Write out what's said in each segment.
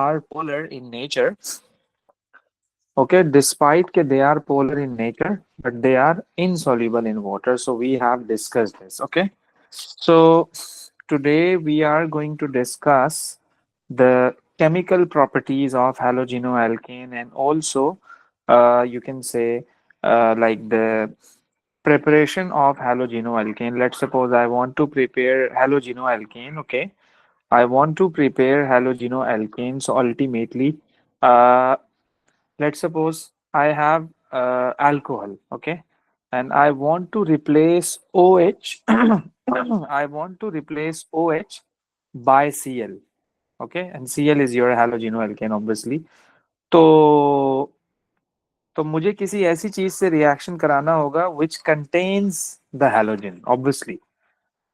are polar in nature. Okay, despite that they are polar in nature, but they are insoluble in water. So we have discussed this. Okay, so today we are going to discuss the chemical properties of halogenoalkane, and also you can say like the preparation of halogenoalkane. Let's suppose I want to prepare halogenoalkane. Okay, I want to prepare halogenoalkane. So ultimately, uh, let's suppose I have alcohol. Okay, and I want to replace OH. I want to replace OH by Cl. Okay, and Cl is your halogenoalkane obviously. तो मुझे किसी ऐसी चीज से reaction कराना होगा which contains the halogen obviously.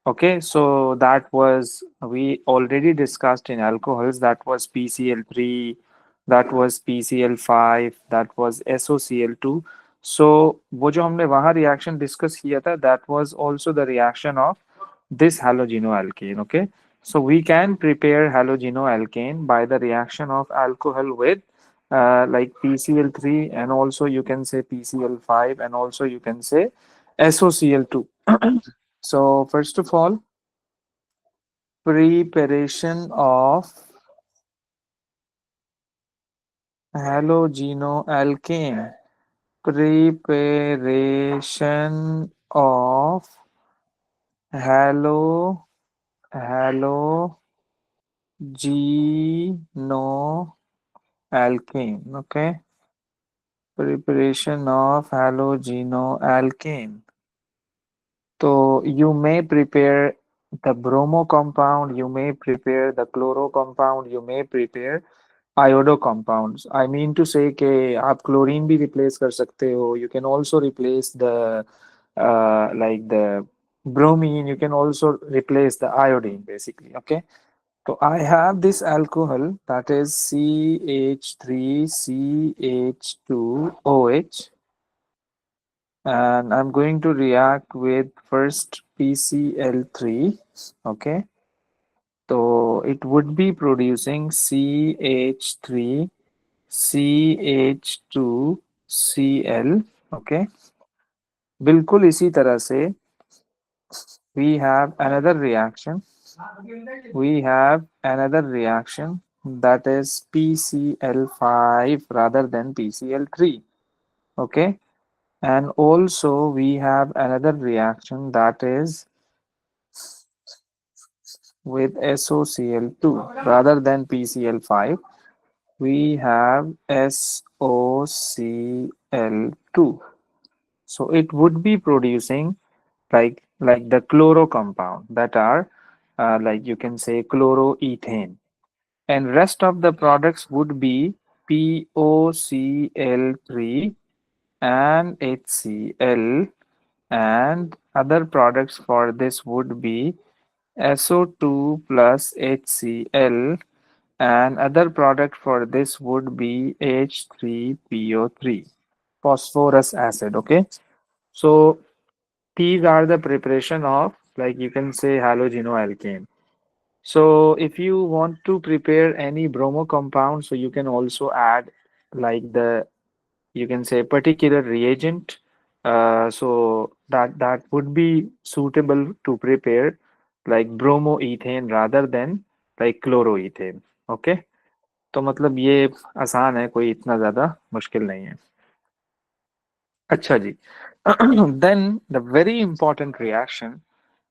Okay, so that was, we already discussed in alcohols, that was PCl3, that was PCl5, that was SOCl2. So वो जो हमने वहाँ रिएक्शन डिस्कस किया था, that was also the reaction of this halogenoalkane. Okay, so we can prepare halogenoalkane by the reaction of alcohol with like PCl3, and also you can say PCl5, and also you can say SOCl2. So first of all, preparation of halogenoalkane. Preparation of halo halogenoalkane. Okay, preparation of halogenoalkane. So you may prepare the bromo compound, you may prepare the chloro compound, you may prepare iodo compounds. I mean to say कि आप chlorine भी replace कर सकते हो. You can also replace the like the bromine. You can also replace the iodine basically. Okay. So I have this alcohol, that is CH3CH2OH, and I'm going to react with first PCl3. Okay, so it would be producing CH3 CH2Cl. Okay, बिल्कुल इसी तरह से we have another reaction. We have another reaction, that is PCl5 rather than PCl3. Okay, and also we have another reaction, that is with SOCl2 rather than PCl5. We have SOCl2. So it would be producing like the chloro compound, that are like you can say chloroethane, and rest of the products would be POCl3 and HCl, and other products for this would be SO2 plus HCl, and other product for this would be H3PO3, phosphorus acid. Okay, so these are the preparation of, like you can say, halogenoalkane. So if you want to prepare any bromo compound, so you can also add like the, you can say, particular reagent. So that would be suitable to prepare like bromoethane rather than like chloroethane. Okay, तो मतलब ये आसान है, कोई इतना ज्यादा मुश्किल नहीं है. अच्छा जी. Then the very important reaction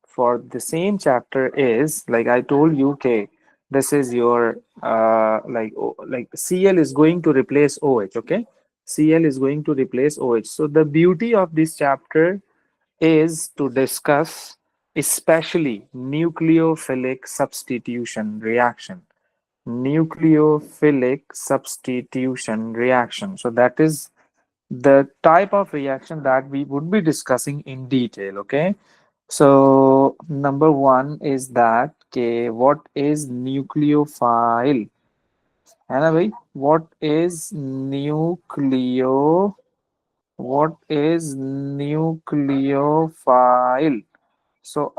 for the same chapter is, like I told you, okay, this is your like Cl is going to replace OH. Okay, Cl is going to replace OH. So the beauty of this chapter is to discuss especially nucleophilic substitution reaction. Nucleophilic substitution reaction. So that is the type of reaction that we would be discussing in detail. Okay, so number one is that, okay, what is nucleophile, है ना भाई? What is nucleophile? So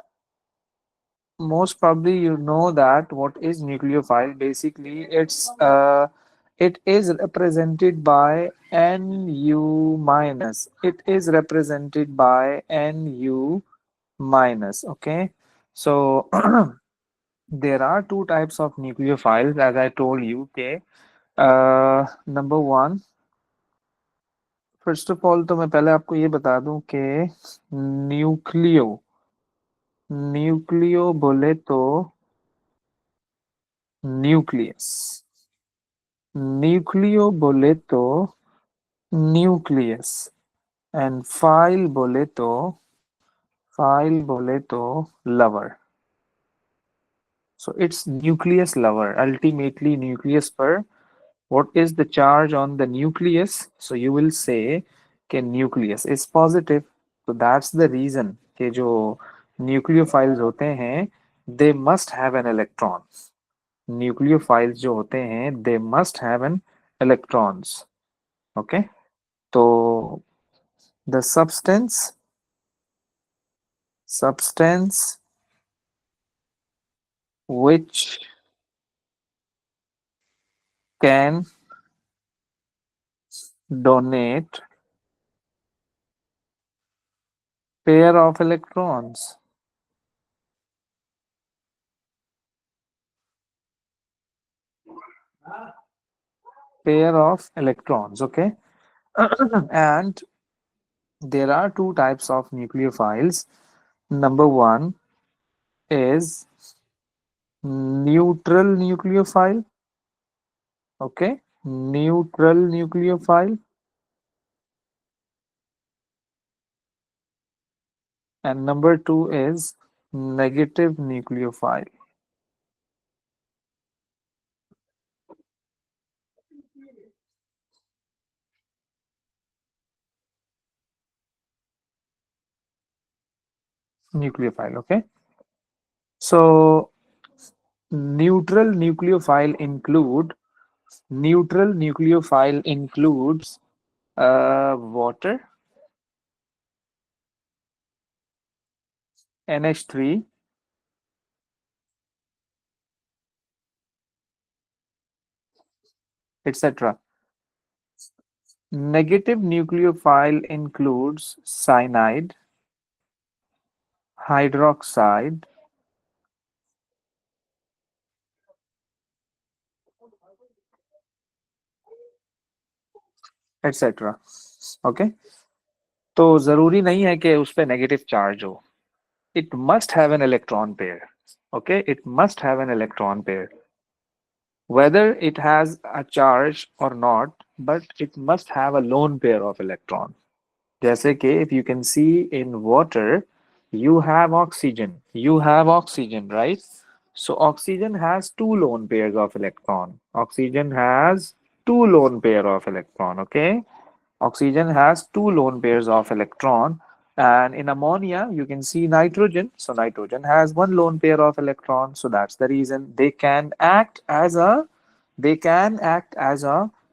most probably you know that what is nucleophile. Basically, it is represented by Nu minus. It is represented by Nu minus. Okay, so there are two types of nucleophiles, as I told you. Okay, number one, first of all तो मैं पहले आपको ये बता दूं कि nucleo nucleo बोले तो न्यूक्लियस, न्यूक्लियो बोले तो न्यूक्लियस, एंड फाइल बोले तो lover. So it's nucleus lover. Ultimately, nucleus per. What is the charge on the nucleus? So you will say कि nucleus is positive. So that's the reason कि जो nucleophiles होते हैं, they must have an electron. Nucleophiles जो होते हैं, they must have an electrons. Okay. तो the substance which can donate pair of electrons. Pair of electrons. Okay. And there are two types of nucleophiles. Number one is neutral nucleophile. Okay, neutral nucleophile. And number two is negative nucleophile. Nucleophile. Okay. So neutral nucleophile includes water, NH3, etc. Negative nucleophile includes cyanide, hydroxide, etc. Okay, तो जरूरी नहीं है कि उस पे negative charge हो. It must have an electron pair. Okay, it must have an electron pair, whether it has a charge or not, but it must have a lone pair of electron. जैसे कि if you can see in water, you have oxygen, right? So oxygen has two lone pairs of electron. Oxygen has two lone pair of electron. Okay, oxygen has two lone pairs of electron, and in ammonia you can see nitrogen. So nitrogen has one lone pair of electron. So that's the reason they can act as a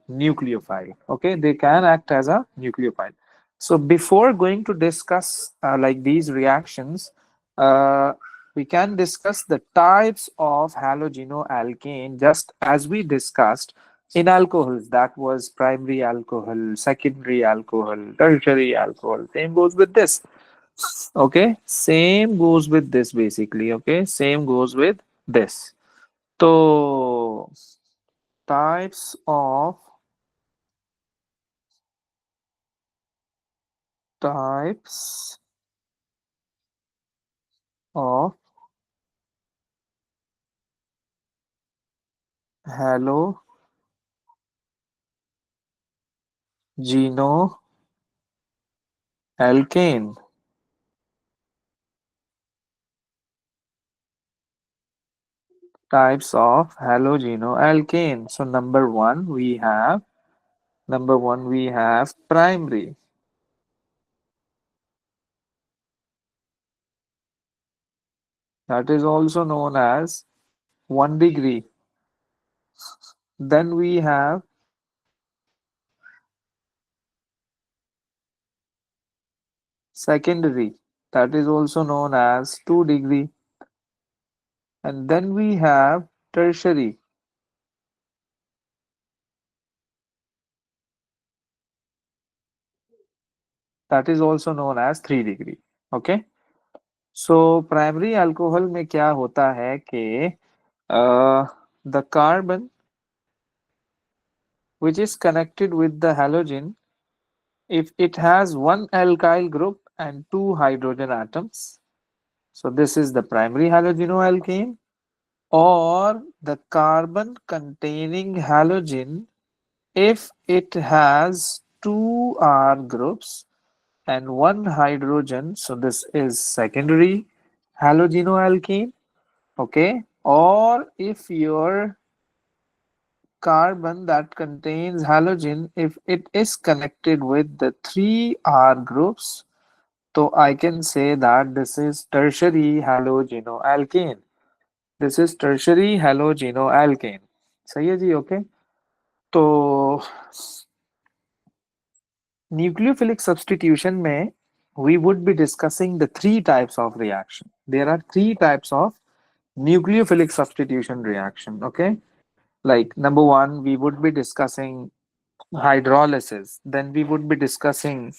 nucleophile. Okay, they can act as a nucleophile. So before going to discuss like these reactions, uh, we can discuss the types of halogenoalkane, just as we discussed in alcohols. That was primary alcohol, secondary alcohol, tertiary alcohol. Same goes with this. Okay, same goes with this basically. Okay, same goes with this. So types types of halogenoalkane. Types of halogenoalkane. So number one we have primary. That is also known as 1 degree. Then we have secondary. That is also known as 2 degree. And then we have tertiary, that is also known as 3 degree. Okay. So primary alcohol में क्या होता है कि the carbon which is connected with the halogen, if it has one alkyl group and two hydrogen atoms, so this is the primary halogenoalkane, or the carbon containing halogen if it has two R groups and one hydrogen, so this is secondary halogenoalkane. Okay, or if your carbon that contains halogen, if it is connected with the three R groups, so I can say that this is tertiary halogenoalkane. This is tertiary halogenoalkane. सही है जी. Okay. तो nucleophilic substitution में we would be discussing the three types of reaction. There are three types of nucleophilic substitution reaction. Okay, like number one, we would be discussing hydrolysis. Then we would be discussing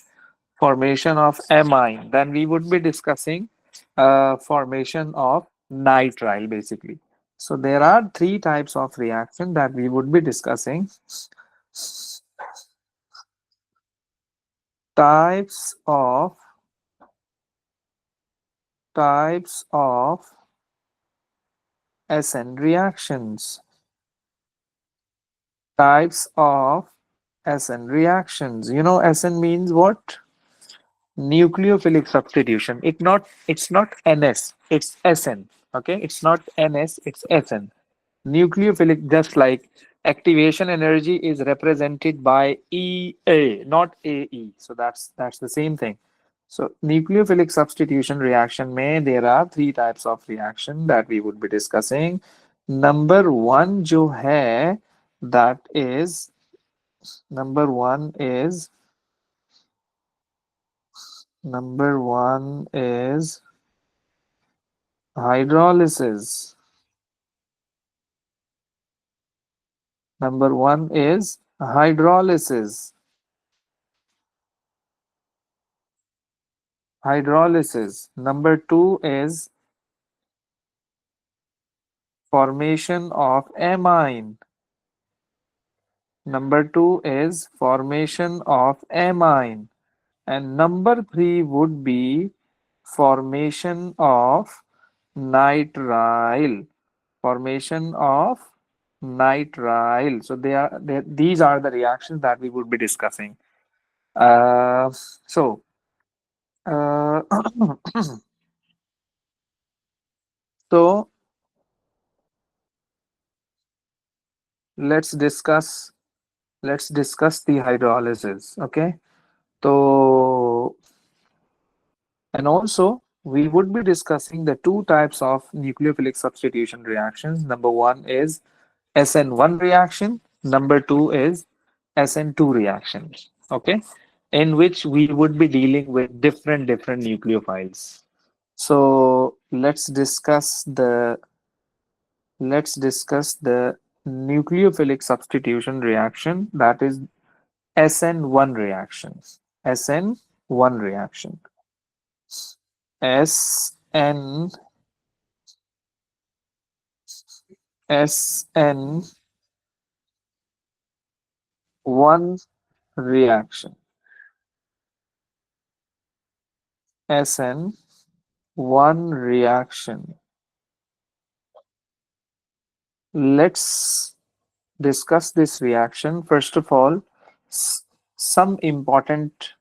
formation of amine. Then we would be discussing formation of nitrile, basically. So there are three types of reaction that we would be discussing. Types of SN reactions. Types of SN reactions. You know, SN means what? Nucleophilic substitution. It's not NS, it's SN. Okay, it's not NS, it's SN. Nucleophilic, just like activation energy is represented by EA, not AE. So that's the same thing. So nucleophilic substitution reaction में there are three types of reaction that we would be discussing. Number one जो है, that is number one is hydrolysis. Number one is hydrolysis. Hydrolysis. Number two is formation of amine. Number two is formation of amine. And number three would be formation of nitrile. Formation of nitrile. So these are the reactions that we would be discussing. So uh, so let's discuss the hydrolysis. Okay. So, and also we would be discussing the two types of nucleophilic substitution reactions. Number one is SN1 reaction. Number two is SN2 reaction. Okay, in which we would be dealing with different nucleophiles. So let's discuss the nucleophilic substitution reaction, that is SN1 reaction. SN1 reaction. SN SN1 reaction. SN1 reaction. Let's discuss this reaction. First of all, some important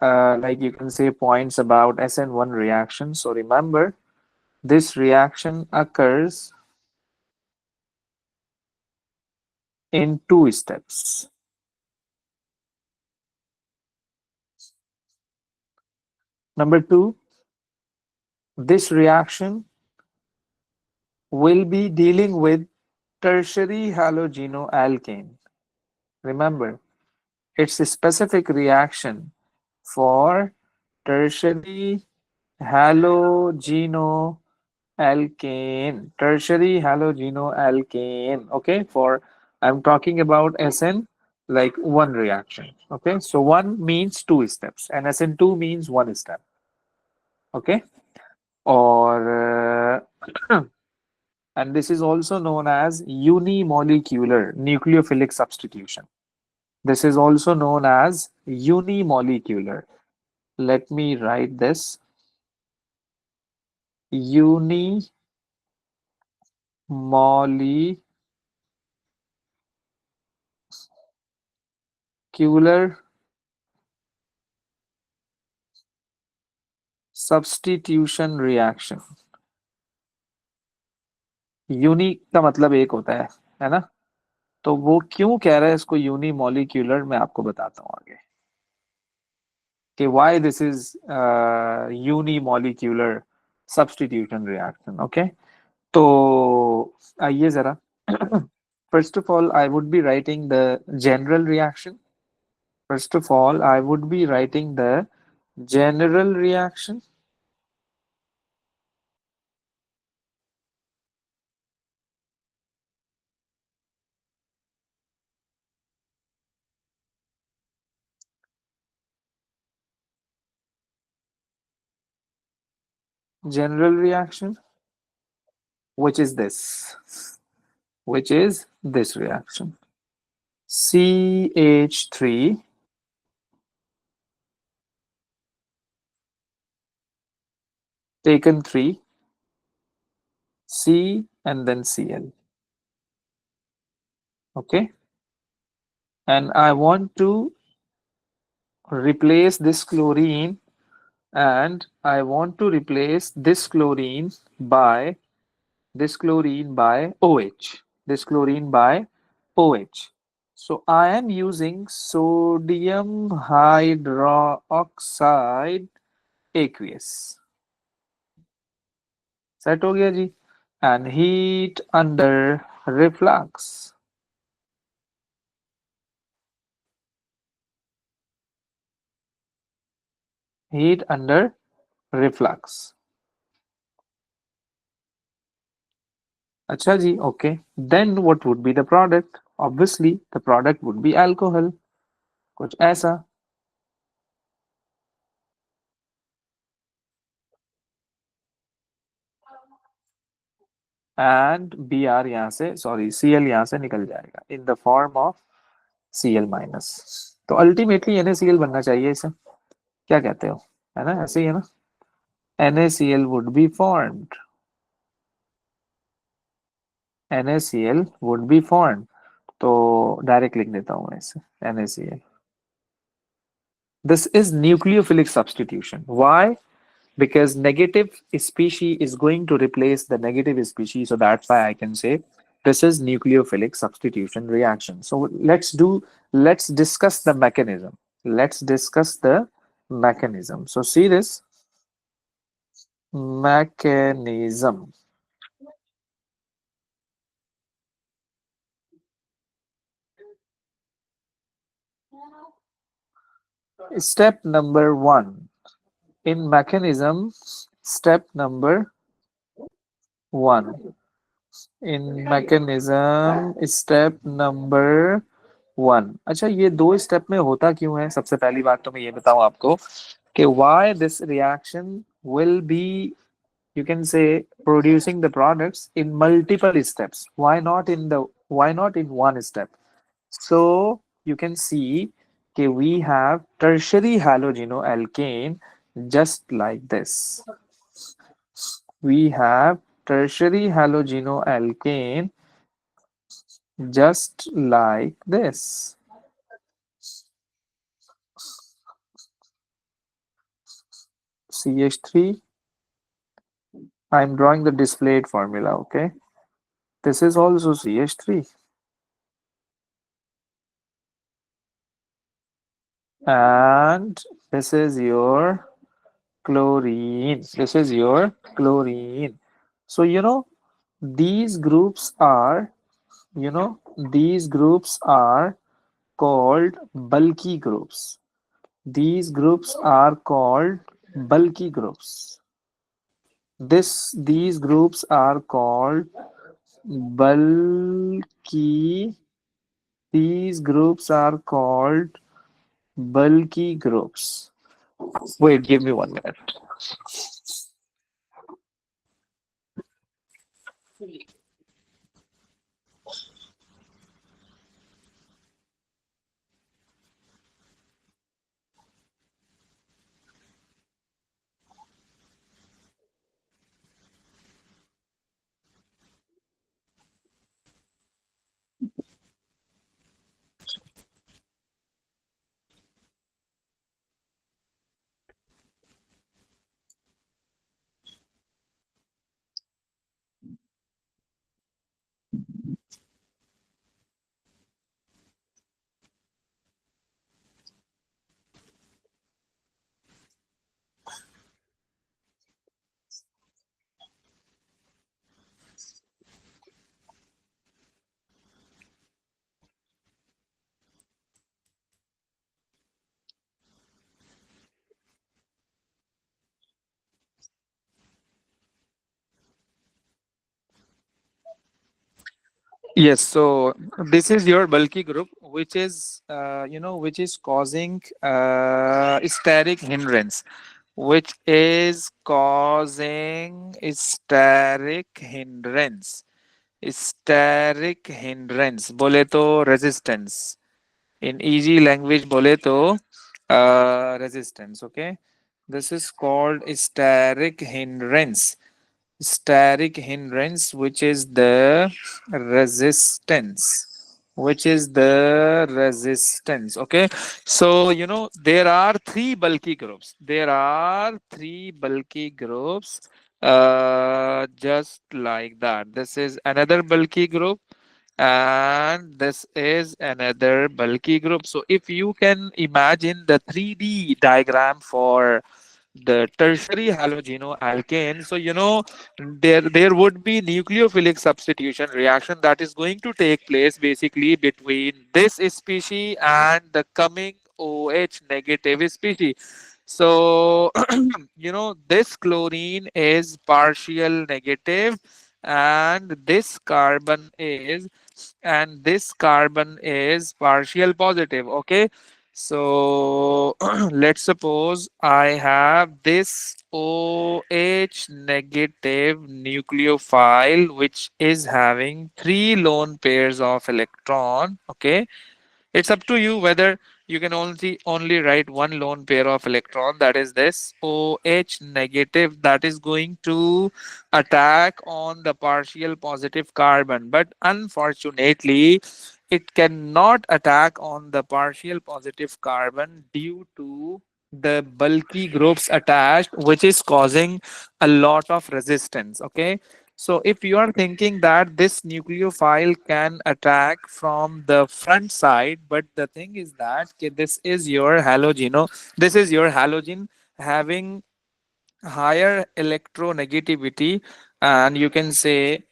like you can say points about SN1 reaction. So remember, this reaction occurs in two steps. Number two, this reaction will be dealing with tertiary halogenoalkane. Remember, it's a specific reaction for tertiary halogenoalkane. alkane, tertiary halogenoalkane. Okay, for I'm talking about SN like one reaction. Okay, so one means two steps, and SN2 means one step. Okay, or and this is also known as unimolecular nucleophilic substitution. This is also known as unimolecular. Let me write this. Unimolecular substitution reaction. Uni का मतलब एक होता है ना? तो वो क्यों कह रहा है इसको यूनिमोलिक्यूलर, मैं आपको बताता हूँ आगे कि why this is unimolecular substitution reaction. Okay, तो आइए जरा. First of all, I would be writing the general reaction. First of all, I would be writing the general reaction. General reaction, which is this, reaction. CH3 taken 3, C and then Cl. Okay, and I want to replace this chlorine, and I want to replace this chlorine by OH. This chlorine by OH. So I am using sodium hydroxide aqueous. Set हो गया जी. And heat under reflux. Heat under reflux. अच्छा जी, okay. Then what would be the product? Obviously, the product would be alcohol. कुछ ऐसा. And Br यहाँ से, sorry, Cl यहाँ से निकल जाएगा in the form of Cl minus. तो ultimately NaCl बनना चाहिए इसे. क्या कहते हो? है ना, ऐसे ही है ना? NaCl would be formed. NaCl would be formed. तो डायरेक्ट लिख देता हूँ मैं इसे NaCl. This is nucleophilic substitution. Why? Because negative species is going to replace the negative species, so that's why I can say this is nucleophilic substitution reaction. So let's discuss the mechanism. So see this mechanism. Step number 1 in mechanism. Step number 1 in mechanism. Step number 1. अच्छा, ये दो step में होता क्यों है? सबसे पहली बात तो मैं ये बताऊं आपको कि why this reaction will be, you can say, producing the products in multiple steps. Why not in one step? So you can see कि we have tertiary halogenoalkane just like this. We have tertiary halogenoalkane just like this. CH3. I'm drawing the displayed formula, okay? This is also CH3. And this is your chlorine. This is your chlorine. So, these groups are, these groups are called bulky groups. These groups are called bulky groups. These groups are called bulky. These groups are called bulky groups. Wait, give me 1 minute. Yes, so this is your bulky group, which is, which is causing steric hindrance, which is causing steric hindrance, बोले तो resistance. In easy language बोले तो resistance. Okay, this is called steric hindrance, which is the resistance, okay. So there are three bulky groups, just like that. This is another bulky group, and this is another bulky group. So if you can imagine the 3D diagram for the tertiary halogenoalkane, so there would be nucleophilic substitution reaction that is going to take place basically between this species and the coming OH negative species. So this chlorine is partial negative, and this carbon is partial positive. Okay, so let's suppose I have this OH negative nucleophile which is having three lone pairs of electron. Okay, it's up to you whether you can only write one lone pair of electron, that is this OH negative, that is going to attack on the partial positive carbon. But unfortunately, it cannot attack on the partial positive carbon due to the bulky groups attached, which is causing a lot of resistance. Okay, so if you are thinking that this nucleophile can attack from the front side, but the thing is that okay, this is your halogen having higher electronegativity, and you can say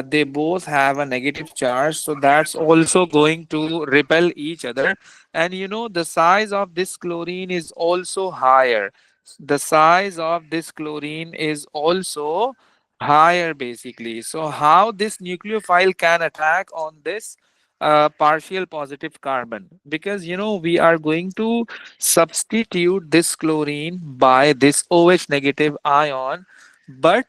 they both have a negative charge, so that's also going to repel each other. And the size of this chlorine is also higher. The size of this chlorine is also higher basically. So how this nucleophile can attack on this partial positive carbon? Because we are going to substitute this chlorine by this OH negative ion, but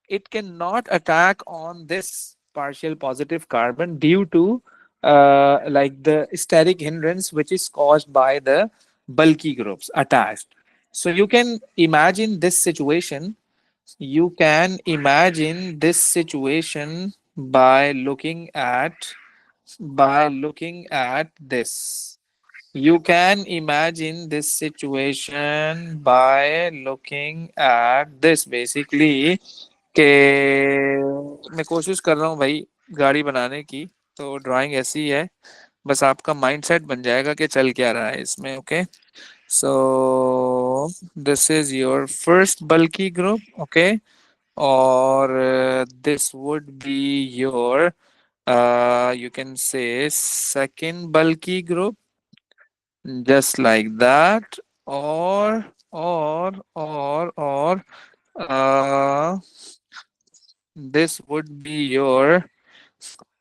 it cannot attack on this partial positive carbon due to like the steric hindrance which is caused by the bulky groups attached. So you can imagine this situation by looking at this. You can imagine this situation by looking at this basically कि मैं कोशिश कर रहा हूँ भाई गाड़ी बनाने की, तो ड्राइंग ऐसी है, बस आपका माइंडसेट बन जाएगा कि चल क्या रहा है इसमें. Okay, so this is your first bulky group. Okay, or this would be your you can say second bulky group, just like that. Or Uh, this would be your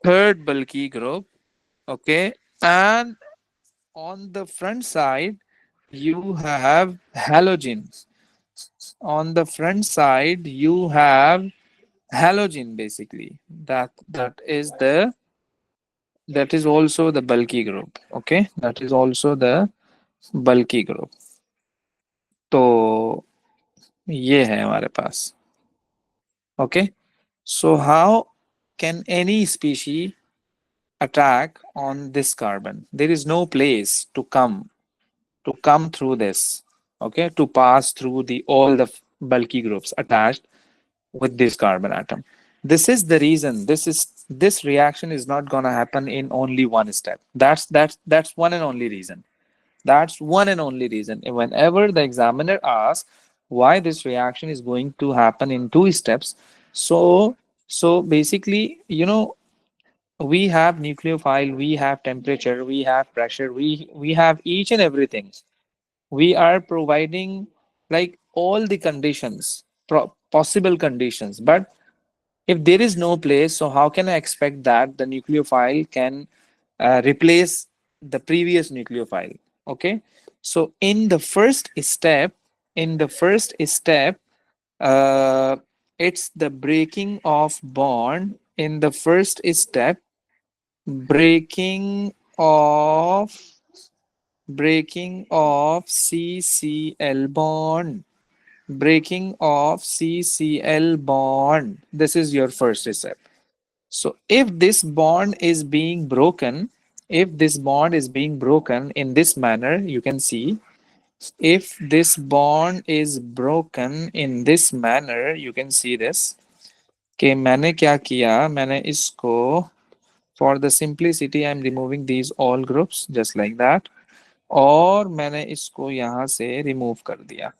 third bulky group. Okay. And on the front side, you have halogens. On the front side, you have halogen basically. That is also the bulky group. Okay. That is also the bulky group. तो ये है हमारे पास. Okay. So how can any species attack on this carbon? There is no place to come through this. Okay, to pass through the all the bulky groups attached with this carbon atom. This is the reason. This reaction is not gonna happen in only one step. That's one and only reason. That's one and only reason. Whenever the examiner asks why this reaction is going to happen in two steps, so so basically, we have nucleophile, we have temperature, we have pressure, we have each and everything. We are providing like all the conditions, possible conditions. But if there is no place, so how can I expect that the nucleophile can replace the previous nucleophile? Okay, so in the first step, uh, it's the breaking of bond. In the first step, breaking of CCl bond. Breaking of CCl bond. This is your first step. So if this bond is being broken, in this manner, you can see, if this bond is broken in this manner, you can see this. कि मैंने क्या किया, मैंने इसको, for the simplicity, I am removing these all groups just like that. और मैंने इसको यहाँ से remove कर दिया.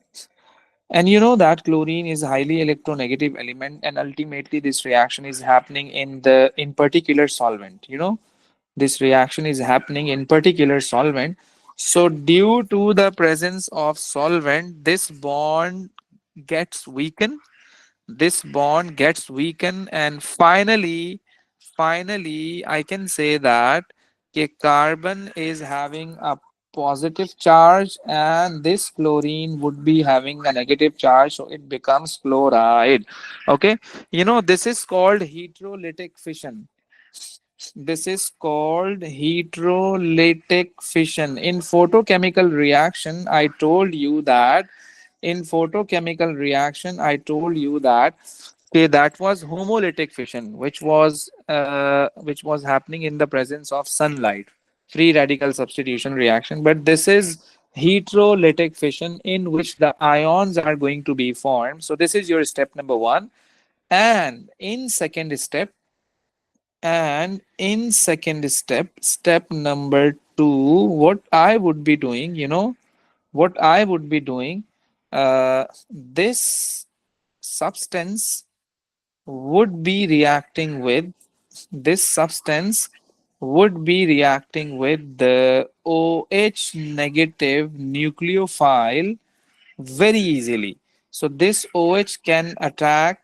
And you know that chlorine is highly electronegative element, and ultimately this reaction is happening in particular solvent. This reaction is happening in particular solvent. So due to the presence of solvent, gets weakened this bond gets weakened, and finally I can say that a carbon is having a positive charge and this chlorine would be having a negative charge, so it becomes chloride. Okay, this is called heterolytic fission. This is called heterolytic fission. In photochemical reaction, I told you that okay, that was homolytic fission, which was happening in the presence of sunlight, free radical substitution reaction. But this is heterolytic fission in which the ions are going to be formed. So this is your step number one. And in second step, step number two, what I would be doing, this substance would be reacting with this substance would be reacting with the OH negative nucleophile very easily. So this OH can attack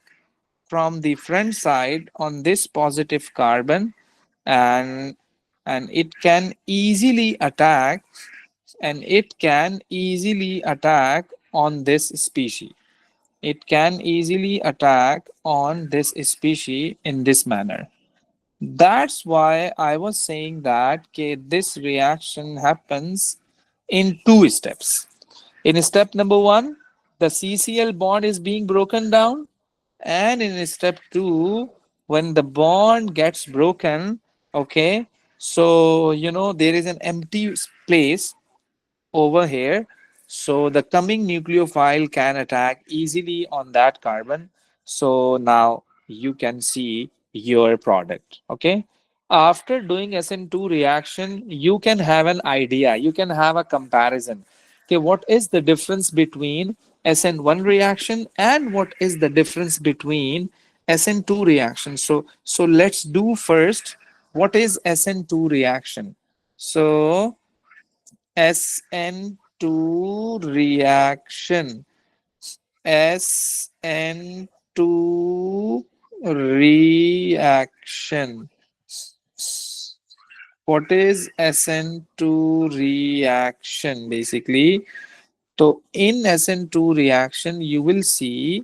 from the front side on this positive carbon, and it can easily attack on this species. It can easily attack on this species in this manner. That's why I was saying that this reaction happens in two steps. In step number one, the CCl bond is being broken down, and in step two, when the bond gets broken, okay, so there is an empty place over here, so the coming nucleophile can attack easily on that carbon. So now you can see your product. Okay, after doing SN2 reaction, you can have an idea, you can have a comparison. Okay, what is the difference between SN1 reaction and what is the difference between SN2 reaction? So let's do first what is SN2 reaction. So SN2 reaction. SN2 reaction. What is SN2 reaction basically? So in SN2 reaction, you will see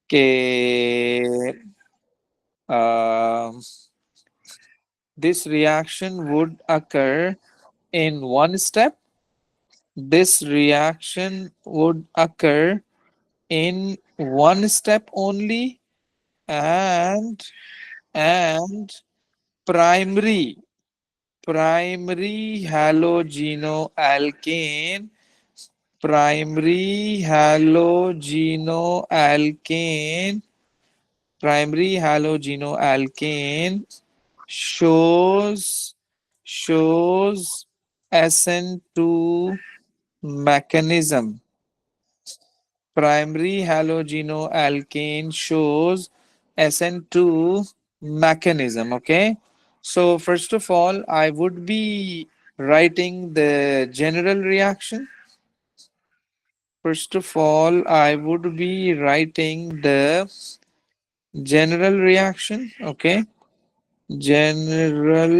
that this reaction would occur in one step. This reaction would occur in one step only, and and primary primary halogenoalkane primary halogenoalkane primary halogenoalkane shows SN2 mechanism. Primary halogenoalkane shows SN2 mechanism. Okay. So first of all, I would be writing the general reaction. First of all, I would be writing the general reaction. Okay. General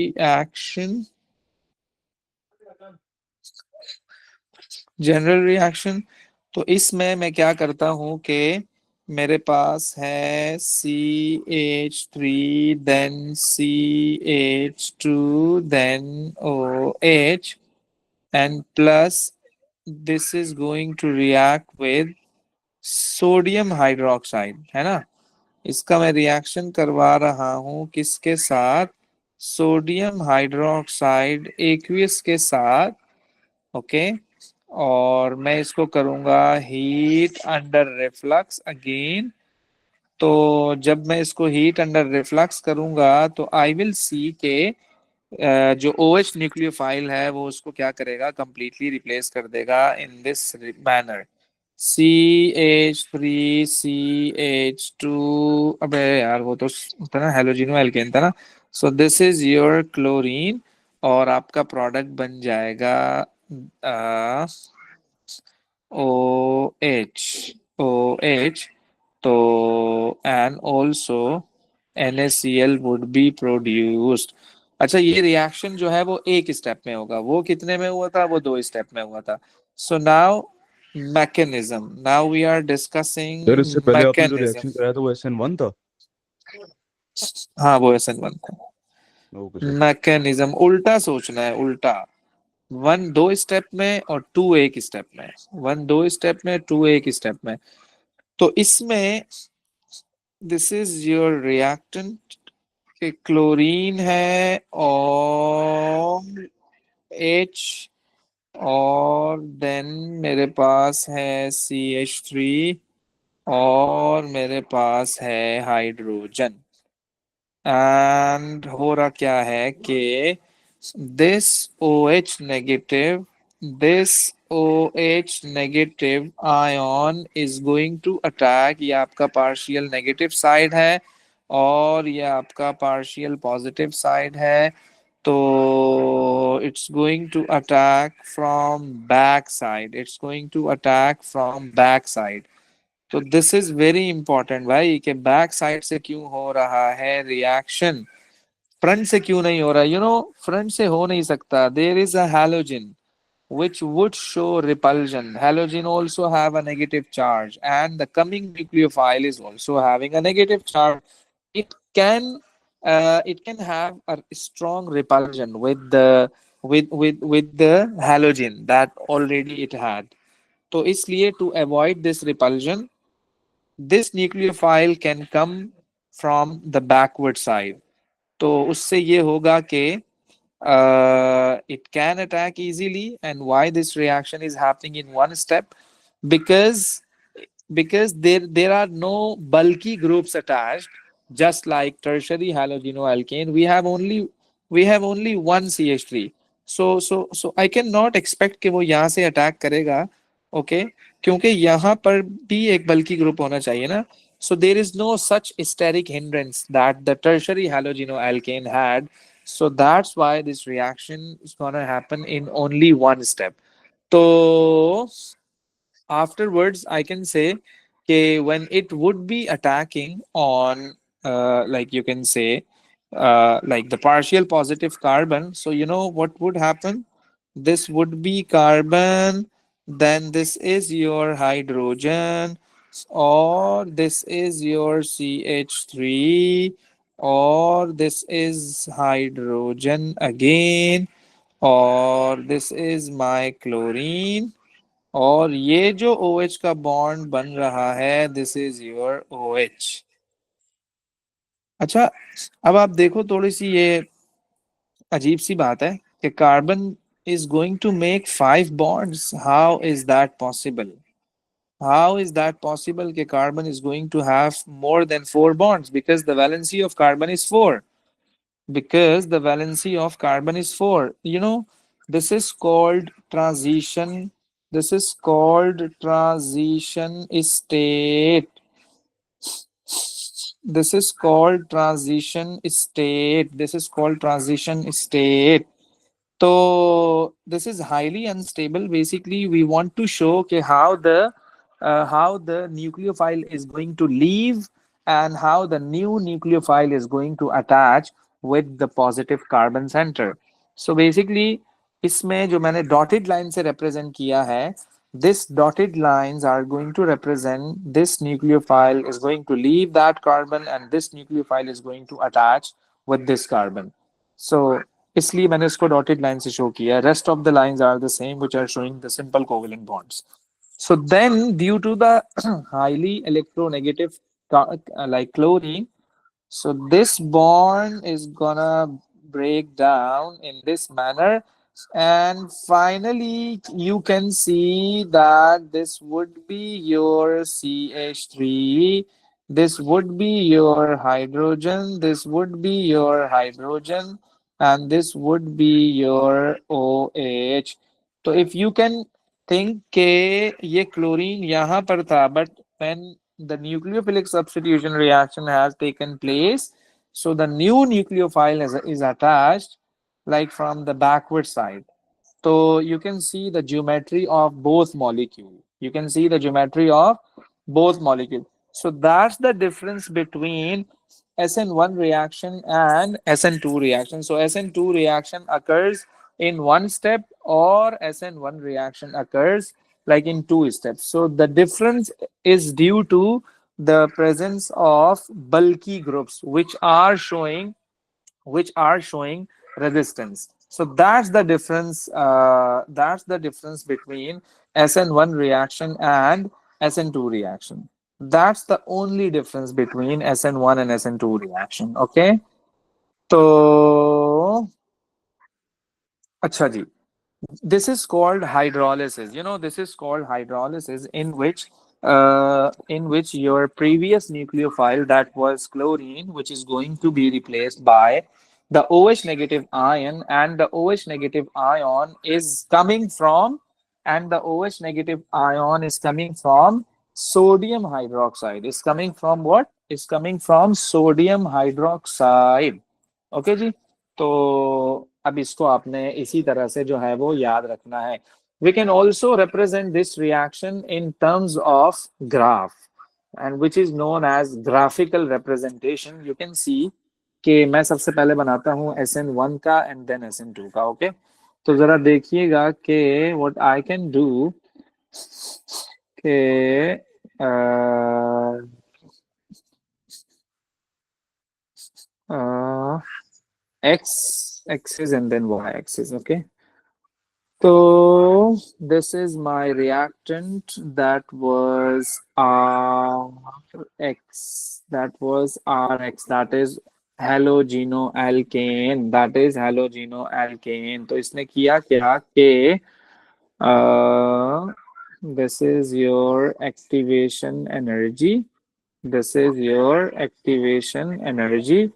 reaction. General reaction. तो इसमें मैं क्या करता हूं कि मेरे पास है CH3 then CH2 then OH and plus this is going to react with sodium hydroxide, है ना. इसका मैं रिएक्शन करवा रहा हूं किसके साथ? सोडियम हाइड्रोक्साइड एक्वियस के साथ. ओके. और मैं इसको करूंगा हीट अंडर रिफ्लक्स अगेन. तो जब मैं इसको हीट अंडर रिफ्लक्स करूंगा तो आई विल सी के जो OH न्यूक्लियोफाइल है वो उसको क्या करेगा, कंप्लीटली रिप्लेस कर देगा in this manner. CH3 CH2, अबे यार वो तो था ना हेलोजिनो एल्केन था ना. So this is your chlorine और आपका प्रोडक्ट बन जाएगा OH. तो and also NaCl would be produced. अच्छा, ये रिएक्शन जो है वो एक स्टेप में होगा. वो कितने में हुआ था? वो दो स्टेप में हुआ था. So now mechanism. Now we are यार डिस्कसिंग इससे पहले आपने जो मैकेनिज्म. रिएक्शन कराया था वो SN1 था। हाँ, वो SN1 था. Okay sir. मैकेनिज्म उल्टा सोचना है, उल्टा. वन दो स्टेप में और टू एक स्टेप में. वन दो स्टेप में, टू एक स्टेप में. तो इसमें this is your reactant. Chlorine है और H, और देन मेरे पास है CH3, और मेरे पास है हाइड्रोजन. एंड हो रहा क्या है कि this OH negative this OH negative ion is going to attack. ये आपका पार्शियल नेगेटिव साइड है और ये आपका पार्शियल पॉजिटिव साइड है. तो it's going to attack from back side. It's going to attack from back side. तो this is very important भाई कि बैक साइड से क्यों हो रहा है रिएक्शन, फ्रंट से क्यों नहीं हो रहा. फ्रंट से हो नहीं सकता. There is a halogen which would show repulsion. Halogen also have a negative charge, and the coming nucleophile is also having a negative charge. It can have a strong repulsion with the halogen that already it had. तो इसलिए to avoid this repulsion, this nucleophile can come from the backward side. तो उससे ये होगा कि it can attack easily. And why this reaction is happening in one step? Because there are no bulky groups attached. Just like tertiary halogenoalkane, we have only one CH3. So I cannot expect कि वो यहाँ से attack करेगा. Okay. क्योंकि यहाँ पर भी एक बल्कि ग्रुप होना चाहिए ना. So there is no such steric hindrance that the tertiary halogenoalkane had. So that's why this reaction is gonna happen in only one step. तो afterwards I can say, okay, when it would be attacking on, like you can say, like the partial positive carbon, so you know what would happen? This would be carbon, then this is your hydrogen, or this is your CH3, or this is hydrogen again, और this is my chlorine, और ये जो OH का bond बन रहा है, this is your OH। अच्छा, अब आप देखो थोड़ी सी ये अजीब सी बात है कि carbon is going to make 5 bonds. How is that possible? How is that possible कि carbon is going to have more than 4 bonds? Because the valency of carbon is 4. Because the valency of carbon is 4. You know, this is called transition. This is called transition state. This is called transition state. This is called transition state. So this is highly unstable. Basically, we want to show okay, how the nucleophile is going to leave and how the new nucleophile is going to attach with the positive carbon center. So basically, इसमें जो मैंने dotted line से represent किया है, this dotted lines are going to represent this nucleophile is going to leave that carbon and this nucleophile is going to attach with this carbon. So इसलिए मैंने इसको dotted line से show किया. Rest of the lines are the same, which are showing the simple covalent bonds. So then, due to the highly electronegative like chlorine, so this bond is gonna break down in this manner, and finally you can see that this would be your CH3, this would be your hydrogen, this would be your hydrogen, and this would be your OH. So if you can think के ये chlorine यहाँ पर था, but when the nucleophilic substitution reaction has taken place, so the new nucleophile is attached like from the backward side. So you can see the geometry of both molecule. You can see the geometry of both molecule. So that's the difference between SN1 reaction and SN2 reaction. So SN2 reaction occurs in one step, or SN1 reaction occurs like in 2 steps. So the difference is due to the presence of bulky groups which are showing resistance. So that's the difference. That's the difference between SN1 reaction and SN2 reaction. That's the only difference between SN1 and SN2 reaction. Okay. तो अच्छा जी, this is called hydrolysis. You know, this is called hydrolysis in which your previous nucleophile, that was chlorine, which is going to be replaced by the OH negative ion, and the OH negative ion is coming from and the OH negative ion is coming from sodium hydroxide. Is coming from what? Is coming from sodium hydroxide. Okay जी, तो अब इसको आपने इसी तरह से जो है वो याद रखना है. We can also represent this reaction in terms of graph, and which is known as graphical representation. You can see कि मैं सबसे पहले बनाता हूँ SN1 का and then SN2 का. ओके, तो जरा देखिएगा कि what I can do कि x axis and then y axis. Okay, so this is my reactant, that was Rx, that was Rx, that is halogenoalkane, that is halogenoalkane. तो इसने किया क्या कि this is your activation energy, this is your activation energy,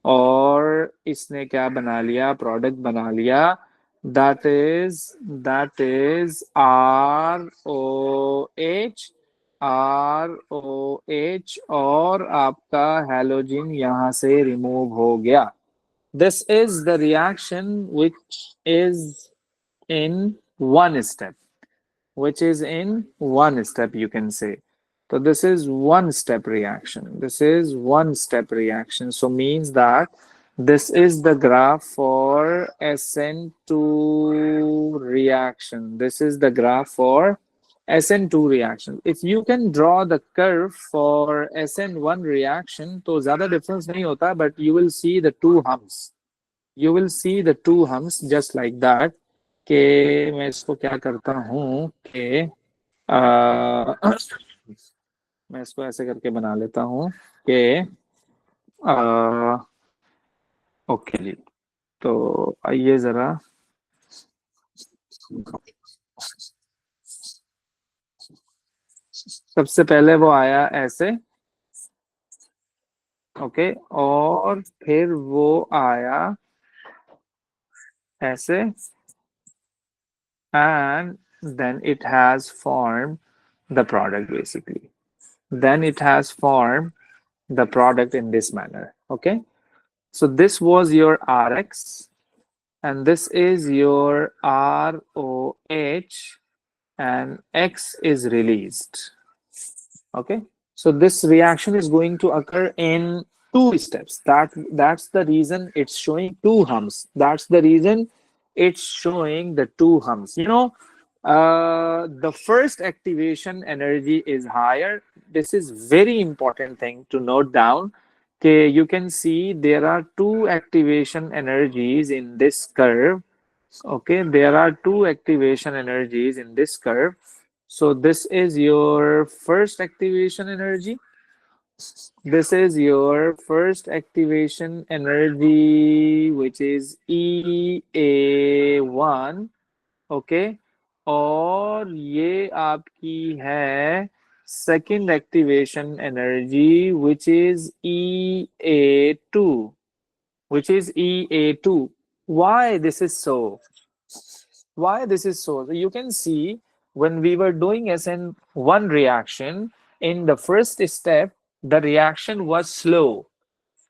और इसने क्या बना लिया, प्रोडक्ट बना लिया, that is ROH, ROH, और आपका हैलोजन यहाँ से रिमूव हो गया. This is the reaction which is in one step. which is in one step, you can say. So this is one step reaction. This is one step reaction. So means that this is the graph for SN2 reaction. This is the graph for SN2 reaction. If you can draw the curve for SN1 reaction, तो ज़्यादा difference नहीं होता, but you will see the two humps. You will see the two humps just like that. कि मैं इसको क्या करता हूँ कि मैं इसको ऐसे करके बना लेता हूँ कि ओके जी। तो आइए जरा सबसे पहले वो आया ऐसे, ओके, और फिर वो आया ऐसे, and then it has formed the product basically. Then it has formed the product in this manner. Okay, so this was your Rx, and this is your ROH, and X is released. Okay, so this reaction is going to occur in two steps. That's the reason it's showing two humps. That's the reason it's showing the two humps. The first activation energy is higher. This is very important thing to note down. Okay, you can see there are two activation energies in this curve. Okay, there are two activation energies in this curve. So this is your first activation energy. This is your first activation energy, which is EA1. Okay, और ये आपकी है second activation energy, which is EA2. Which is EA2. Why this is so? Why this is so? So you can see when we were doing SN1 reaction, in the first step, the reaction was slow.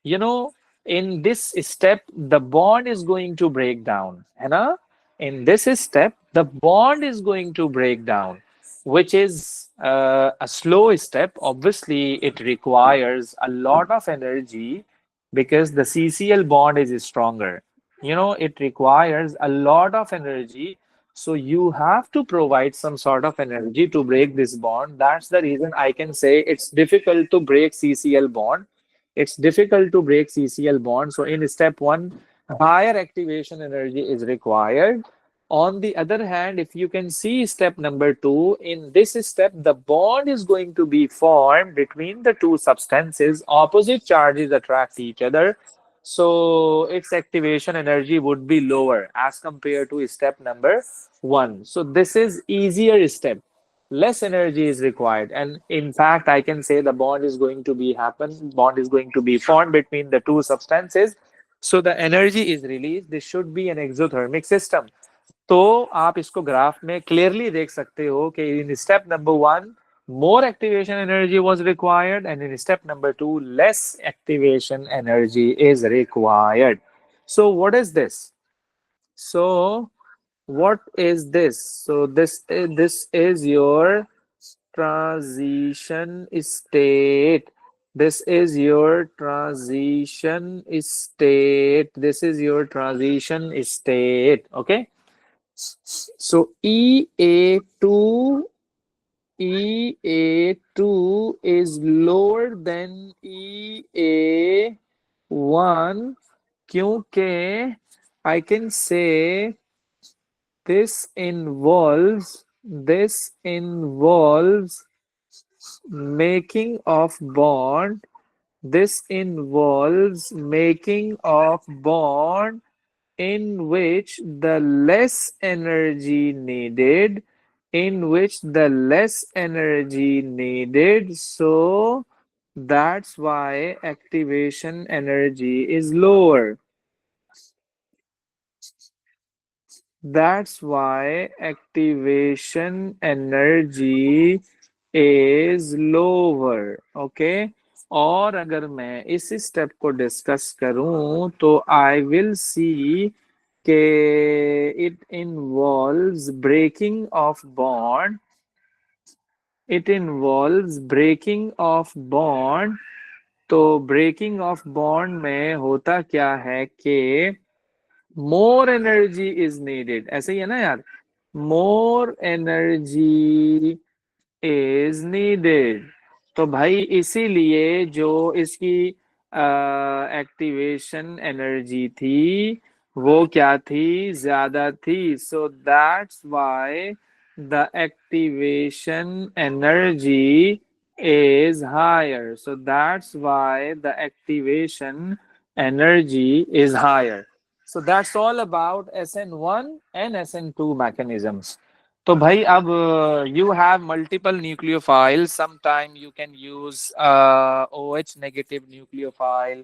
In this step, the bond is going to break down. है In this step, the bond is going to break down, which is a slow step. Obviously, it requires a lot of energy because the CCl bond is stronger. It requires a lot of energy. So you have to provide some sort of energy to break this bond. That's the reason I can say it's difficult to break CCl bond. It's difficult to break CCl bond. So in step one, higher activation energy is required. On the other hand, if you can see step number two, in this step, the bond is going to be formed between the two substances. Opposite charges attract each other. So its activation energy would be lower as compared to step number one. So this is easier step. Less energy is required, and in fact I can say the bond is going to be formed between the two substances, so the energy is released. This should be an exothermic system. तो आप इसको graph में clearly देख सकते हो कि in step number one more activation energy was required, and in step number two less activation energy is required. So what is this? So what is this? So this is your transition state. This is your transition state. This is your transition state. Okay, so EA2 is lower than EA1 क्योंकि I can say this involves making of bond. This involves making of bond in which the less energy needed, so that's why activation energy is lower. That's why activation energy is lower. Okay, और अगर मैं इस step को discuss करूं तो I will see कि it involves breaking of bond. It involves breaking of bond. तो breaking of bond में होता क्या है कि more energy is needed. ऐसे ही है ना यार, more energy is needed. तो भाई इसीलिए जो इसकी एक्टिवेशन एनर्जी थी वो क्या थी, ज्यादा थी. So that's why the activation energy is higher. So that's why the activation energy is higher. So that's all about SN1 and SN2 mechanisms. तो भाई अब you have multiple nucleophiles. Sometime you can use OH negative nucleophile,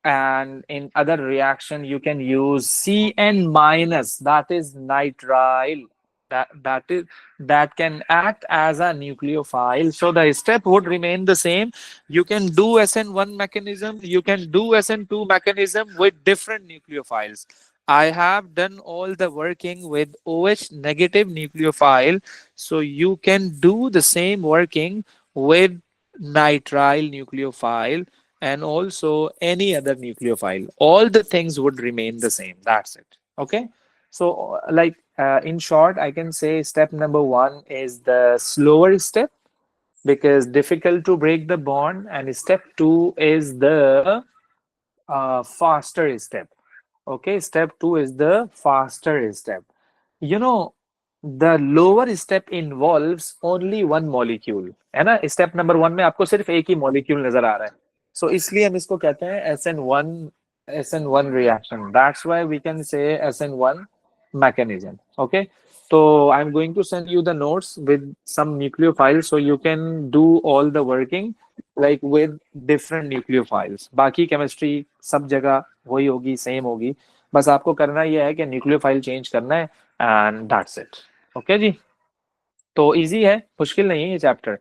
and in other reaction you can use Cn minus, that is nitrile, that can act as a nucleophile. So the step would remain the same. You can do SN1 mechanism, you can do SN2 mechanism with different nucleophiles. I have done all the working with OH negative nucleophile, so you can do the same working with nitrile nucleophile and also any other nucleophile. All the things would remain the same. That's it. Okay. So, like in short, I can say step number one is the slower step because difficult to break the bond, and step two is the faster step. Okay, step two is the faster step. You know, the lower step involves only one molecule. है ना, step number one में आपको सिर्फ एक ही molecule नजर आ रहा है. सो इसलिए हम इसको कहते हैं SN1 reaction. That's why we can say SN1 mechanism. Okay. So I'm going to send you the notes with some nucleophiles so you can do all the working like with different nucleophiles. बाकी chemistry सब जगह वही होगी, same होगी. बस आपको करना यह है कि न्यूक्लियोफाइल चेंज करना है and that's it. Okay जी. तो इजी है, मुश्किल नहीं है ये चैप्टर.